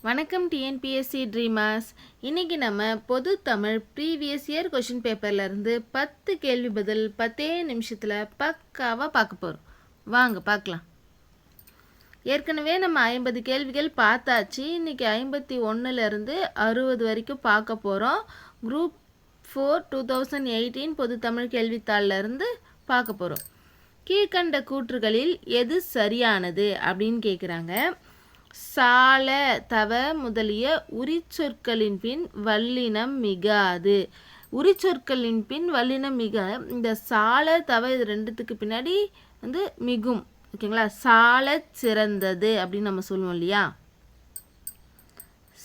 வணக்கம் TNPSC dreamers. இன்றைக்கி நம்ம பொது தமிழ் ப்ரீவியஸ் இயர் கொஷின் பேப்பர்லேருந்து 10 கேள்வி பதில் 10 நிமிஷத்தில் பக்காவாக பார்க்க போகிறோம். வாங்க பார்க்கலாம். ஏற்கனவே நம்ம 50 கேள்விகள் பார்த்தாச்சு. இன்றைக்கி 51லேருந்து 60 வரைக்கும் பார்க்க போகிறோம். குரூப் 4 2018 பொது தமிழ் கேள்வித்தாளிலிருந்து பார்க்க போகிறோம். கீழ்கண்ட கூற்றுகளில் எது சரியானது அப்படின்னு கேட்குறாங்க. சால தவ முதலிய உரிச்சொற்களின் பின் வல்லினம் மிகாது. உரிச்சொற்களின் பின் வல்லினம் மிக, இந்த சால தவ இது ரெண்டுத்துக்கு பின்னாடி வந்து மிகும். ஓகேங்களா? சால சிறந்தது அப்படின்னு நம்ம சொல்லுவோம் இல்லையா?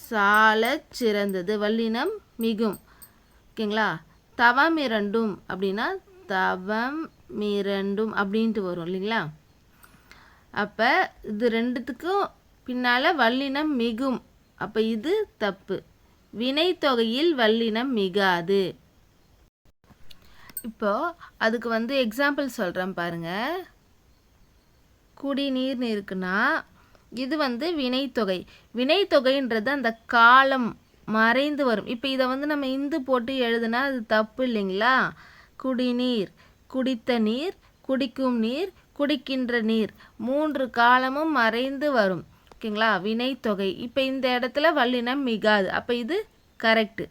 சால சிறந்தது வல்லினம் மிகும். ஓகேங்களா? தவம் இரண்டும் அப்படின்னா தவம் இரண்டும் அப்படின்ட்டு வரும் இல்லைங்களா? அப்போ இது ரெண்டுத்துக்கும் பின்னால் வல்லினம் மிகும். அப்போ இது தப்பு. வினைத்தொகையில் வல்லினம் மிகாது. இப்போ அதுக்கு வந்து எக்ஸாம்பிள் சொல்கிறேன் பாருங்க. குடிநீர்னு இருக்குன்னா இது வந்து வினைத்தொகை. வினைத்தொகைன்றது அந்த காலம் மறைந்து வரும். இப்போ இதை வந்து நம்ம இந்து போட்டு எழுதுனா அது தப்பு இல்லைங்களா? குடிநீர், குடித்த நீர், குடிக்கும் நீர், குடிக்கின்ற நீர், 3 காலமும் மறைந்து வரும். ஓகேங்களா? வினைத்தொகை. இப்போ இந்த இடத்துல வல்லினம் மிகாது. அப்போ இது கரெக்டு.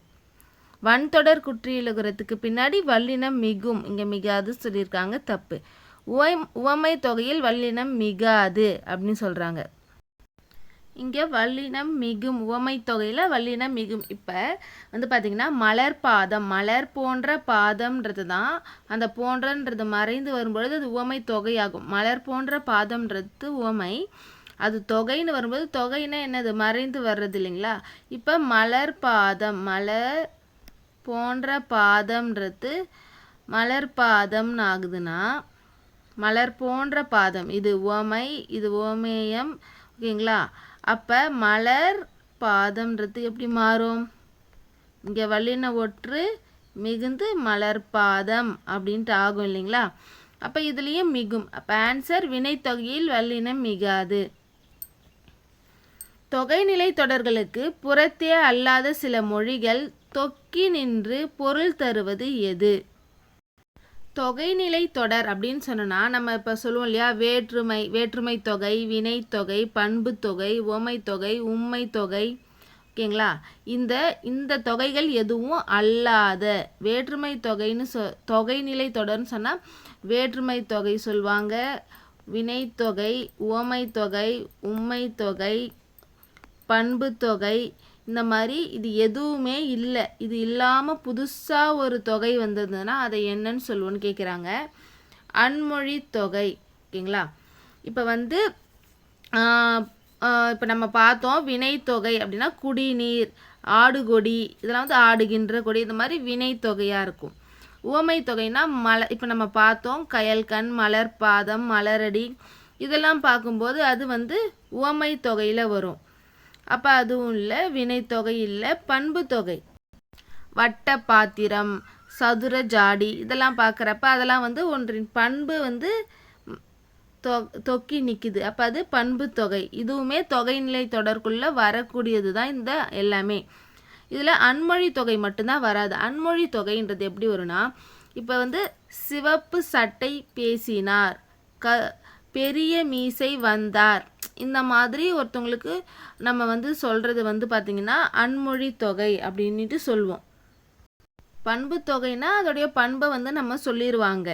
வன்தொடர் குற்றியலுகிறதுக்கு பின்னாடி வல்லினம் மிகும், இங்கே மிகாது சொல்லியிருக்காங்க, தப்பு. உவமை தொகையில் வல்லினம் மிகாது அப்படின்னு சொல்கிறாங்க. இங்கே வல்லினம் மிகும், உவமை தொகையில் வல்லினம் மிகும். இப்போ வந்து பார்த்திங்கன்னா மலர் பாதம், மலர் போன்ற பாதம்ன்றது தான், அந்த போன்றன்றது மறைந்து வரும்பொழுது அது உவமை தொகையாகும். மலர் போன்ற பாதம்ன்றது உவமை, அது தொகைன்னு வரும்போது தொகைன்னா என்னது? மறைந்து வர்றது இல்லைங்களா? இப்போ மலர் பாதம், மலர் போன்ற பாதம்ன்றது மலர் பாதம்னு ஆகுதுன்னா மலர் போன்ற பாதம் இது உவமை, இது உவமேயம். ஓகேங்களா? அப்போ மலர் பாதம்ன்றது எப்படி மாறும்? இங்கே வல்லின ஒற்று மிகுந்து மலர் பாதம் அப்படின்ட்டு ஆகும் இல்லைங்களா? அப்போ இதுலேயும் மிகும். அப்போ ஆன்சர் வினைத்தொகையில் வல்லினம் மிகாது. தொகைநிலை தொடர்களுக்கு புறத்தே அல்லாத சில மொழிகள் தொக்கி நின்று பொருள் தருவது எது? தொகைநிலை தொடர் அப்படின்னு சொன்னோன்னா நம்ம இப்போ சொல்லுவோம் இல்லையா? வேற்றுமை தொகை, வினைத்தொகை, பண்பு தொகை, உவமை தொகை, உம்மை தொகை. ஓகேங்களா? இந்த தொகைகள் எதுவும் அல்லாத வேற்றுமை தொகைன்னு தொகைநிலை தொடர்னு சொன்னால் வேற்றுமை தொகை சொல்லுவாங்க, வினைத்தொகை, உவமை தொகை, உம்மை தொகை, பண்பு தொகை, இந்த மாதிரி இது எதுவுமே இல்லை. இது இல்லாமல் புதுசாக ஒரு தொகை வந்ததுன்னா அதை என்னன்னு சொல்லுவோன்னு கேட்குறாங்க. அன்மொழி தொகை. ஓகேங்களா? இப்போ வந்து இப்போ நம்ம பார்த்தோம் வினைத்தொகை அப்படின்னா குடிநீர், ஆடுகொடி, இதெல்லாம் வந்து ஆடுகின்ற கொடி, இந்த மாதிரி வினைத்தொகையாக இருக்கும். உவமை தொகைனா இப்போ நம்ம பார்த்தோம் கயல்கண், மலர் பாதம், மலரடி, இதெல்லாம் பார்க்கும்போது அது வந்து உவமை தொகையில் வரும். அப்போ அதுவும் இல்லை, வினைத்தொகை இல்லை. பண்பு தொகை வட்ட பாத்திரம், சதுர ஜாடி, இதெல்லாம் பார்க்குறப்ப அதெல்லாம் வந்து ஒன்றின் பண்பு வந்து தொக்கி நிற்குது. அப்போ அது பண்பு தொகை. இதுவுமே தொகைநிலை தொடர்க்குள்ளே வரக்கூடியது தான் இந்த எல்லாமே. இதில் அன்மொழி தொகை மட்டும்தான் வராது. அன்மொழி தொகைன்றது எப்படி வரும்னா, இப்போ வந்து சிவப்பு சட்டை பேசினார், பெரிய மீசை வந்தார், இந்த மாதிரி ஒருத்தவங்களுக்கு நம்ம வந்து சொல்கிறது வந்து பார்த்திங்கன்னா அன்மொழி தொகை அப்படின்ட்டு சொல்லுவோம். பண்பு தொகைனா அதோடைய பண்பை வந்து நம்ம சொல்லிடுவாங்க.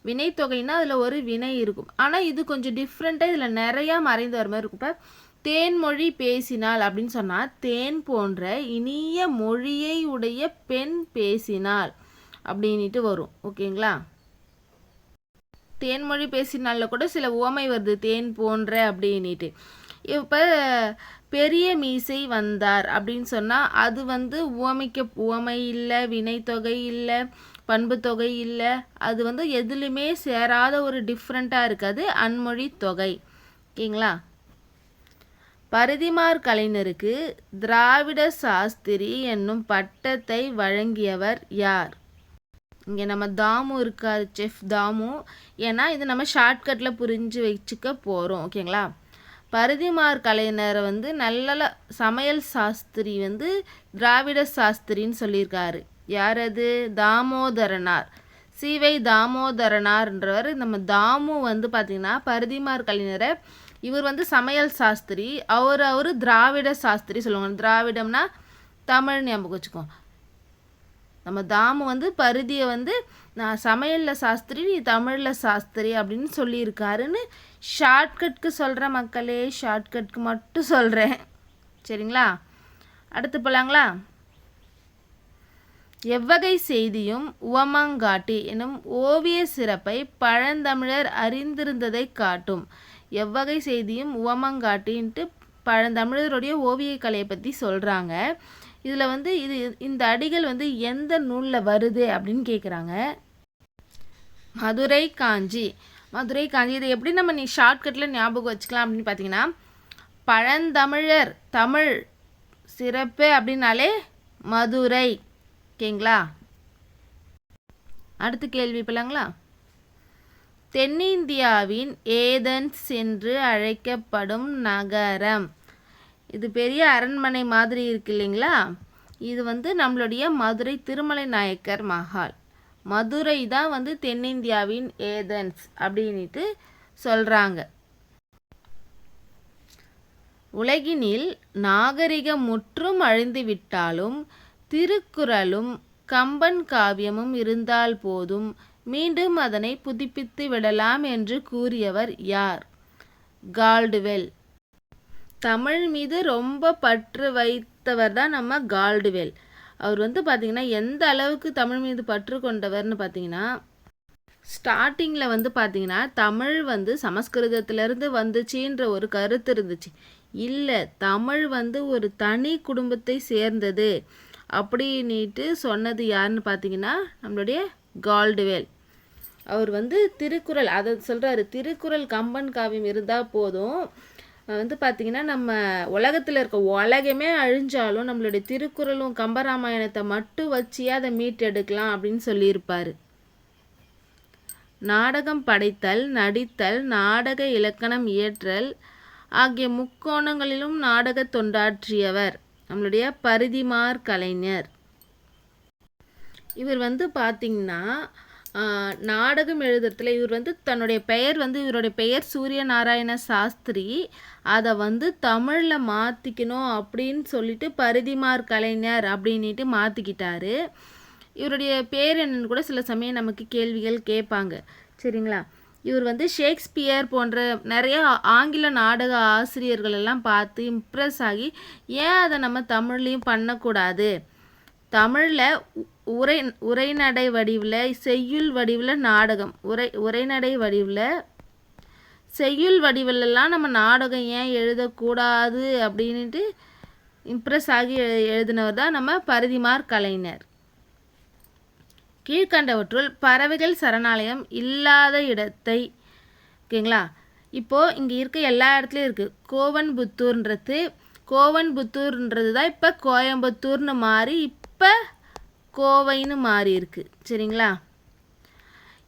வினைத்தொகைனா அதில் ஒரு வினை இருக்கும். ஆனால் இது கொஞ்சம் டிஃப்ரெண்ட்டாக இதில் நிறையா மறைந்து வர மாதிரி இருக்கும். இப்போ தேன்மொழி பேசினாள் அப்படின்னு சொன்னால் தேன் போன்ற இனிய மொழியை உடைய பெண் பேசினாள் அப்படின்ட்டு வரும். ஓகேங்களா? தேன்மொழி பேசினால கூட சில உவமை வருது, தேன் போன்ற அப்படின்ட்டு. இப்போ பெரிய மீசை வந்தார் அப்படின்னு சொன்னால் அது வந்து உவமை இல்லை, வினைத்தொகை இல்லை, பண்பு தொகை இல்லை. அது வந்து எதுலையுமே சேராத ஒரு டிஃப்ரெண்ட்டாக இருக்காது, அன்மொழி தொகை. ஓகேங்களா? பரிதிமார் கலைஞருக்கு திராவிட சாஸ்திரி என்னும் பட்டத்தை வழங்கியவர் யார்? இங்கே நம்ம தாமு இருக்காது, செஃப் தாமு. ஏன்னா இது நம்ம ஷார்ட்கட்டில் புரிஞ்சு வச்சுக்க போகிறோம். ஓகேங்களா? பரிதிமார் கலைஞரை வந்து நல்ல சமையல் சாஸ்திரி வந்து திராவிட சாஸ்திரின்னு சொல்லியிருக்காரு. யார் அது? தாமோதரனார். சிவை தாமோதரனார்ன்றவர். நம்ம தாமு வந்து பார்த்திங்கன்னா பரிதிமார் கலைஞரை இவர் வந்து சமையல் சாஸ்திரி, அவர் திராவிட சாஸ்திரி சொல்லுவாங்க. திராவிடம்னா தமிழ் ஞாபகம் வச்சுக்கோ. நம்ம தாமு வந்து பரிதியை வந்து நான் சமையலில் சாஸ்திரி, நீ தமிழில் சாஸ்திரி அப்படின்னு சொல்லியிருக்காருன்னு ஷார்ட்கட்க்கு சொல்கிறேன் மக்களே, ஷார்ட்கட்க்கு மட்டும் சொல்கிறேன். சரிங்களா? அடுத்து போகலாங்களா? எவ்வகை செய்தியும் உவமங்காட்டி எனும் ஓவிய சிறப்பை பழந்தமிழர் அறிந்திருந்ததை காட்டும். எவ்வகை செய்தியும் உவமங்காட்டின்ட்டு பழந்தமிழருடைய ஓவிய கலையை பற்றி சொல்கிறாங்க. இதில் வந்து இந்த அடிகள் வந்து எந்த நூலில் வருது அப்படின்னு கேட்குறாங்க. மதுரை காஞ்சி. மதுரை காஞ்சி இதை எப்படி நம்ம ஷார்ட்கட்டில் ஞாபகம் வச்சுக்கலாம் அப்படின்னு பார்த்தீங்கன்னா, பழந்தமிழர் தமிழ் சிறப்பு அப்படின்னாலே மதுரை. ஓகேங்களா? அடுத்த கேள்வி போலாங்களா? தென்னிந்தியாவின் ஏதென்ஸ் என்று அழைக்கப்படும் நகரம். இது பெரிய அரண்மனை மாதிரி இருக்கு இல்லைங்களா? இது வந்து நம்மளுடைய மதுரை திருமலை நாயக்கர் மஹால். மதுரை தான் வந்து தென்னிந்தியாவின் ஏதென்ஸ் அப்படின்ட்டு சொல்கிறாங்க. உலகினில் நாகரிகம் முற்றும் அழிந்து விட்டாலும் திருக்குறளும் கம்பன் காவியமும் இருந்தால் போதும், மீண்டும் அதனை புதுப்பித்து விடலாம் என்று கூறியவர் யார்? கால்டுவெல். தமிழ் மீது ரொம்ப பற்று வைத்தவர் தான் நம்ம கால்டுவெல். அவர் வந்து பார்த்திங்கன்னா எந்த அளவுக்கு தமிழ் மீது பற்று கொண்டவர்னு பார்த்திங்கன்னா, ஸ்டார்டிங்கில் வந்து பார்த்திங்கன்னா தமிழ் வந்து சமஸ்கிருதத்திலேருந்து வந்துச்சுன்ற ஒரு கருத்து இருந்துச்சு. இல்லை, தமிழ் வந்து ஒரு தனி குடும்பத்தை சேர்ந்தது அப்படின்ட்டு சொன்னது யாருன்னு பார்த்திங்கன்னா நம்மளுடைய கால்டுவெல். அவர் வந்து திருக்குறள் அதை சொல்கிறாரு, திருக்குறள் கம்பன் காவியம் இருந்தால் போதும், வந்து பார்த்திங்கன்னா நம்ம உலகத்தில் இருக்க உலகமே அழிஞ்சாலும் நம்மளுடைய திருக்குறளும் கம்பராமாயணத்தை மட்டும் வச்சு அதை மீட்டெடுக்கலாம் அப்படின்னு சொல்லியிருப்பார். நாடகம் படைத்தல், நடித்தல், நாடக இலக்கணம் இயற்றல் ஆகிய முக்கோணங்களிலும் நாடக தொண்டாற்றியவர் நம்மளுடைய பரிதிமார் கலைஞர். இவர் வந்து பார்த்திங்கன்னா நாடகம் எழுதுறதுல இவர் வந்து தன்னுடைய பெயர் வந்து இவருடைய பெயர் சூரிய நாராயண சாஸ்திரி, அதை வந்து தமிழில் மாற்றிக்கணும் அப்படின்னு சொல்லிட்டு பரிதிமார் கலைஞர் அப்படின்ட்டு மாற்றிக்கிட்டாரு. இவருடைய பேர் என்னன்னு கூட சில சமயம் நமக்கு கேள்விகள் கேட்பாங்க. சரிங்களா? இவர் வந்து ஷேக்ஸ்பியர் போன்ற நிறைய ஆங்கில நாடக ஆசிரியர்கள் எல்லாம் பார்த்து இம்ப்ரெஸ் ஆகி ஏன் அதை நம்ம தமிழ்லையும் பண்ணக்கூடாது, தமிழில் உரைநடை வடிவில், செய்யுள் வடிவில் நாடகம், உரைநடை வடிவில், செய்யுள் வடிவிலெல்லாம் நம்ம நாடகம் ஏன் எழுதக்கூடாது அப்படின்ட்டு இம்ப்ரெஸ் ஆகி எழுதினவர் தான் நம்ம பரிதிமார் கலைஞர். கீழ்கண்டவற்றுள் பறவைகள் சரணாலயம் இல்லாத இடத்தை, ஓகேங்களா? இப்போது இங்கே இருக்க எல்லா இடத்துலையும் இருக்குது. கோவன்புத்தூர்ன்றது தான் இப்போ கோயம்புத்தூர்னு மாறி இப்போ கோவைன்னு மாறி இருக்குது. சரிங்களா?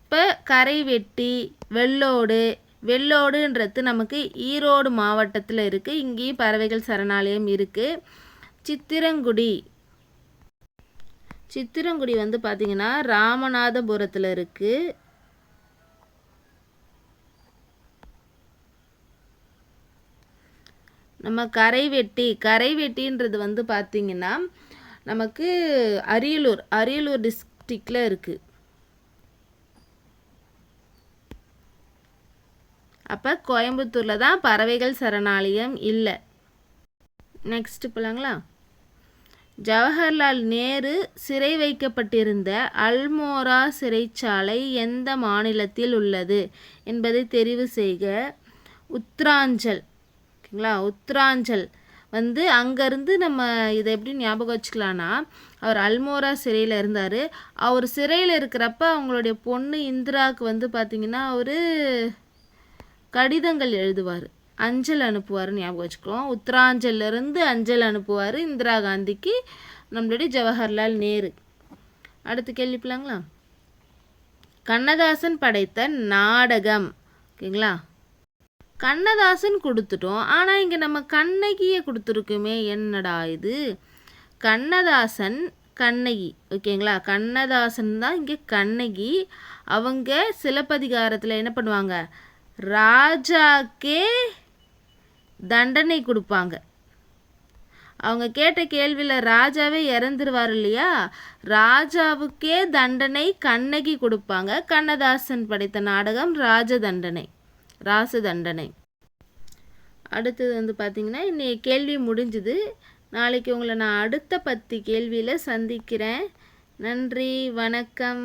இப்போ கரைவெட்டி, வெள்ளோடுன்றது நமக்கு ஈரோடு மாவட்டத்தில் இருக்குது. இங்கேயும் பறவைகள் சரணாலயம் இருக்குது. சித்திரங்குடி வந்து பார்த்திங்கன்னா ராமநாதபுரத்தில் இருக்குது. நம்ம கரைவெட்டின்றது வந்து பார்த்திங்கன்னா நமக்கு அரியலூர் டிஸ்ட்ரிக்டில் இருக்குது. அப்போ கோயம்புத்தூரில் தான் பறவைகள் சரணாலயம் இல்லை. நெக்ஸ்ட் போலாங்களா? ஜவஹர்லால் நேரு சிறை வைக்கப்பட்டிருந்த அல்மோரா சிறைச்சாலை எந்த மாநிலத்தில் உள்ளது என்பதை தெரிவு செய்க. உத்தராஞ்சல். ஓகேங்களா? உத்தராஞ்சல் வந்து அங்கேருந்து நம்ம இதை எப்படி ஞாபகம் வச்சுக்கலான்னா, அவர் அல்மோரா சிறையில் இருந்தார். அவர் சிறையில் இருக்கிறப்ப அவங்களுடைய பொண்ணு இந்திராவுக்கு வந்து பார்த்திங்கன்னா அவர் கடிதங்கள் எழுதுவார், அஞ்சல் அனுப்புவார்னு ஞாபகம் வச்சுக்கிறோம். உத்தராஞ்சல்லிருந்து அஞ்சல் அனுப்புவார் இந்திரா காந்திக்கு நம்மளுடைய ஜவஹர்லால் நேரு. அடுத்து கேள்விப்பலாங்களா? கண்ணதாசன் படைத்த நாடகம். ஓகேங்களா? கண்ணதாசன் கொடுத்துட்டோம், ஆனால் இங்கே நம்ம கண்ணகியை கொடுத்துருக்குமே, என்னடா இது? கண்ணதாசன் கண்ணகி, ஓகேங்களா? கண்ணதாசன் தான் இங்கே கண்ணகி. அவங்க சிலப்பதிகாரத்தில் என்ன பண்ணுவாங்க, ராஜாக்கே தண்டனை கொடுப்பாங்க. அவங்க கேட்ட கேள்வியில் ராஜாவே இறந்துருவார் இல்லையா, ராஜாவுக்கே தண்டனை கண்ணகி கொடுப்பாங்க. கண்ணதாசன் படைத்த நாடகம் ராசதண்டனை. அடுத்தது வந்து பார்த்திங்கன்னா இன்னைக்கு கேள்வி முடிஞ்சுது. நாளைக்கு உங்களை நான் அடுத்த 10 கேள்வியில் சந்திக்கிறேன். நன்றி, வணக்கம்.